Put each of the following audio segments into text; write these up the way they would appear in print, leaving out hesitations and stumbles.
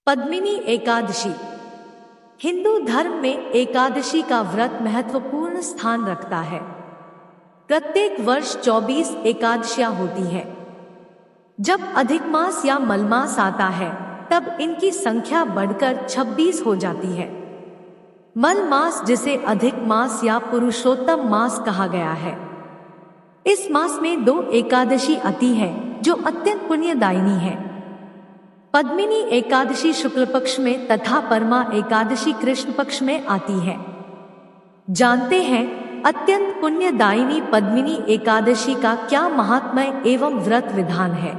पद्मिनी एकादशी। हिंदू धर्म में एकादशी का व्रत महत्वपूर्ण स्थान रखता है। प्रत्येक वर्ष 24 एकादशियां होती है। जब अधिक मास या मलमास आता है तब इनकी संख्या बढ़कर 26 हो जाती है। मल मास, जिसे अधिक मास या पुरुषोत्तम मास कहा गया है, इस मास में 2 एकादशी आती है जो अत्यंत पुण्यदायिनी है। पद्मिनी एकादशी शुक्ल पक्ष में तथा परमा एकादशी कृष्ण पक्ष में आती है। जानते हैं अत्यंत पुण्यदायिनी पद्मिनी एकादशी का क्या महात्म्य एवं व्रत विधान है।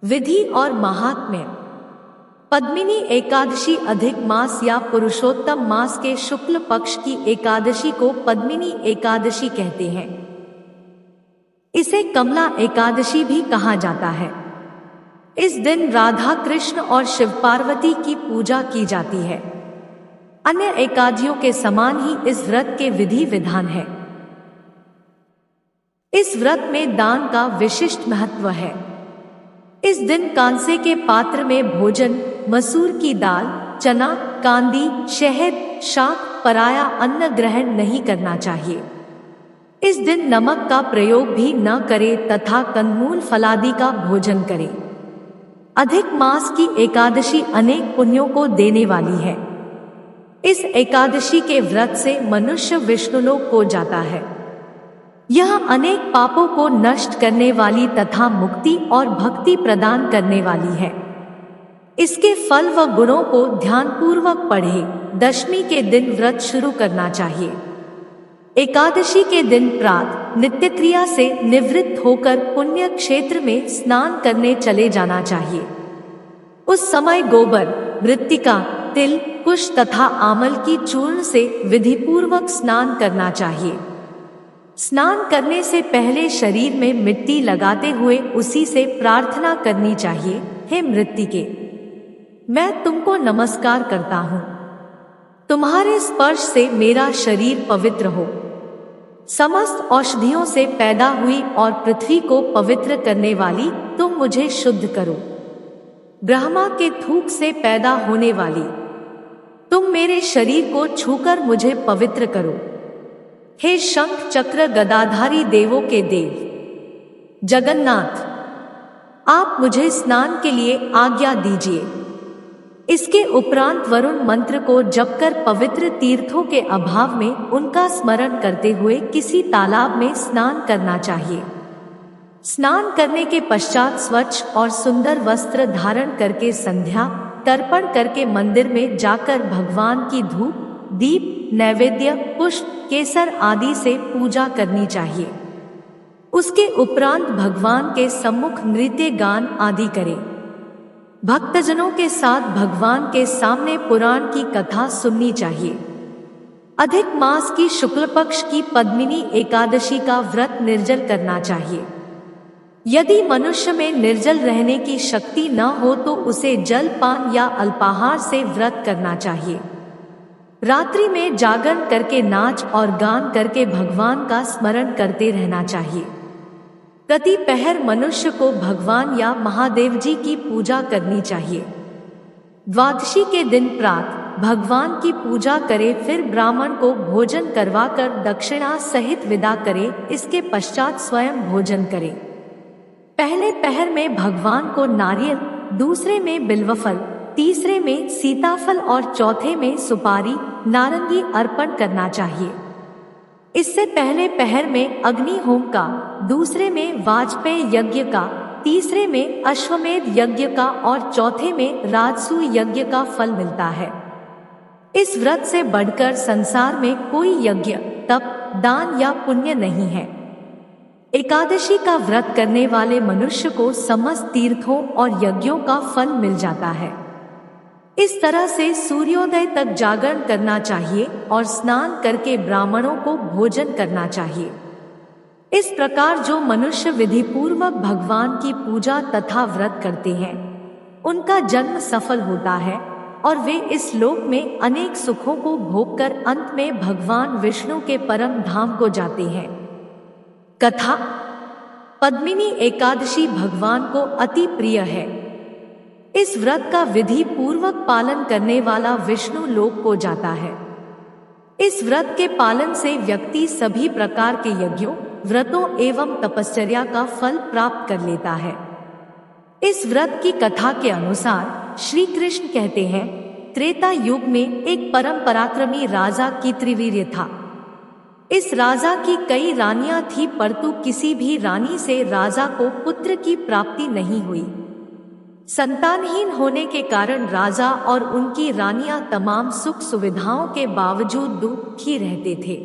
विधि और महात्म्य। पद्मिनी एकादशी अधिक मास या पुरुषोत्तम मास के शुक्ल पक्ष की एकादशी को पद्मिनी एकादशी कहते हैं। इसे कमला एकादशी भी कहा जाता है। इस दिन राधा कृष्ण और शिव पार्वती की पूजा की जाती है। अन्य एकादशियों के समान ही इस व्रत के विधि विधान है। इस व्रत में दान का विशिष्ट महत्व है। इस दिन कांसे के पात्र में भोजन, मसूर की दाल, चना, कांदी, शहद, शाक, पराया अन्न ग्रहण नहीं करना चाहिए। इस दिन नमक का प्रयोग भी न करें तथा कंदमूल फलादि का भोजन करें। अधिक मास की एकादशी अनेक पुण्यों को देने वाली है। इस एकादशी के व्रत से मनुष्य विष्णुलोक को जाता है। यह अनेक पापों को नष्ट करने वाली तथा मुक्ति और भक्ति प्रदान करने वाली है। इसके फल व गुणों को ध्यानपूर्वक पढ़े। दशमी के दिन व्रत शुरू करना चाहिए। एकादशी के दिन प्रातः नित्य क्रिया से निवृत्त होकर पुण्य क्षेत्र में स्नान करने चले जाना चाहिए। उस समय गोबर, मृत्तिका, तिल, कुश तथा आमल की चूर्ण से विधिपूर्वक स्नान करना चाहिए। स्नान करने से पहले शरीर में मिट्टी लगाते हुए उसी से प्रार्थना करनी चाहिए, हे मृत्तिके, मैं तुमको नमस्कार करता हूँ। तुम्हारे स्पर्श से मेरा शरीर पवित्र हो। समस्त औषधियों से पैदा हुई और पृथ्वी को पवित्र करने वाली तुम मुझे शुद्ध करो। ब्रह्मा के थूक से पैदा होने वाली तुम मेरे शरीर को छूकर मुझे पवित्र करो। हे शंख चक्र गदाधारी देवों के देव जगन्नाथ, आप मुझे स्नान के लिए आज्ञा दीजिए। इसके उपरांत वरुण मंत्र को जपकर पवित्र तीर्थों के अभाव में उनका स्मरण करते हुए किसी तालाब में स्नान करना चाहिए। स्नान करने के पश्चात स्वच्छ और सुंदर वस्त्र धारण करके संध्या तर्पण करके मंदिर में जाकर भगवान की धूप, दीप, नैवेद्य, पुष्प, केसर आदि से पूजा करनी चाहिए। उसके उपरांत भगवान के सम्मुख नृत्य गान आदि करें। भक्तजनों के साथ भगवान के सामने पुराण की कथा सुननी चाहिए। अधिक मास की शुक्ल पक्ष की पद्मिनी एकादशी का व्रत निर्जल करना चाहिए। यदि मनुष्य में निर्जल रहने की शक्ति न हो तो उसे जल पान या अल्पाहार से व्रत करना चाहिए। रात्रि में जागरण करके नाच और गान करके भगवान का स्मरण करते रहना चाहिए। प्रति पहर मनुष्य को भगवान या महादेव जी की पूजा करनी चाहिए। द्वादशी के दिन प्रातः भगवान की पूजा करे, फिर ब्राह्मण को भोजन करवाकर दक्षिणा सहित विदा करे। इसके पश्चात स्वयं भोजन करे। पहले पहर में भगवान को नारियल, दूसरे में बिल्वफल, तीसरे में सीताफल और चौथे में सुपारी, नारंगी अर्पण करना चाहिए। इससे पहले पहर में अग्नि होम का, दूसरे में वाजपेय यज्ञ का, तीसरे में अश्वमेध यज्ञ का और चौथे में राजसूय यज्ञ का फल मिलता है। इस व्रत से बढ़कर संसार में कोई यज्ञ, तप, दान या पुण्य नहीं है। एकादशी का व्रत करने वाले मनुष्य को समस्त तीर्थों और यज्ञों का फल मिल जाता है। इस तरह से सूर्योदय तक जागरण करना चाहिए और स्नान करके ब्राह्मणों को भोजन करना चाहिए। इस प्रकार जो मनुष्य विधिपूर्वक भगवान की पूजा तथा व्रत करते हैं, उनका जन्म सफल होता है और वे इस लोक में अनेक सुखों को भोगकर अंत में भगवान विष्णु के परम धाम को जाते हैं। कथा। पद्मिनी एकादशी भगवान को अति प्रिय है। इस व्रत का विधि पूर्वक पालन करने वाला विष्णु लोक को जाता है। इस व्रत के पालन से व्यक्ति सभी प्रकार के यज्ञों, व्रतों एवं तपश्चर्या का फल प्राप्त कर लेता है। इस व्रत की कथा के अनुसार श्री कृष्ण कहते हैं, त्रेता युग में एक परम पराक्रमी राजा की त्रिवीर्य था। इस राजा की कई रानियां थी, परंतु किसी भी रानी से राजा को पुत्र की प्राप्ति नहीं हुई। संतानहीन होने के कारण राजा और उनकी रानियां तमाम सुख सुविधाओं के बावजूद दुखी रहते थे।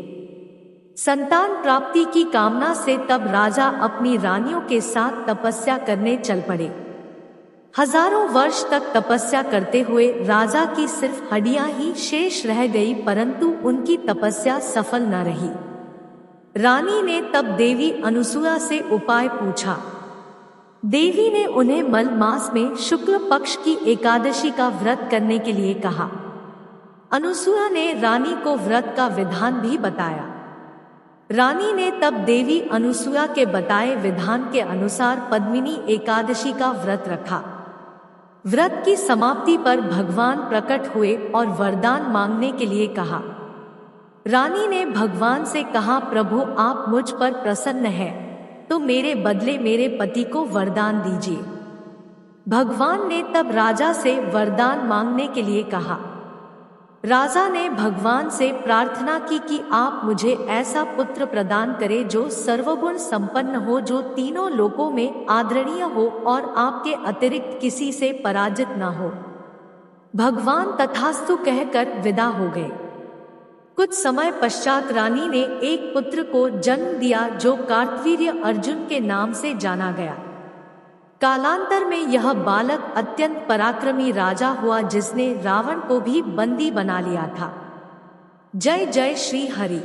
संतान प्राप्ति की कामना से तब राजा अपनी रानियों के साथ तपस्या करने चल पड़े। हजारों वर्ष तक तपस्या करते हुए राजा की सिर्फ हड्डियां ही शेष रह गई, परंतु उनकी तपस्या सफल न रही। रानी ने तब देवी अनुसुया से उपाय पूछा। देवी ने उन्हें मल मास में शुक्ल पक्ष की एकादशी का व्रत करने के लिए कहा। अनुसुया ने रानी को व्रत का विधान भी बताया। रानी ने तब देवी अनुसुया के बताए विधान के अनुसार पद्मिनी एकादशी का व्रत रखा। व्रत की समाप्ति पर भगवान प्रकट हुए और वरदान मांगने के लिए कहा। रानी ने भगवान से कहा, प्रभु आप मुझ पर प्रसन्न हैं, तो मेरे बदले मेरे पति को वरदान दीजिए। भगवान ने तब राजा से वरदान मांगने के लिए कहा। राजा ने भगवान से प्रार्थना की कि आप मुझे ऐसा पुत्र प्रदान करें जो सर्वगुण संपन्न हो, जो तीनों लोकों में आदरणीय हो और आपके अतिरिक्त किसी से पराजित न हो। भगवान तथास्तु कहकर विदा हो गए। कुछ समय पश्चात रानी ने एक पुत्र को जन्म दिया जो कार्तवीर्य अर्जुन के नाम से जाना गया। कालांतर में यह बालक अत्यंत पराक्रमी राजा हुआ, जिसने रावण को भी बंदी बना लिया था। जय जय श्री हरि।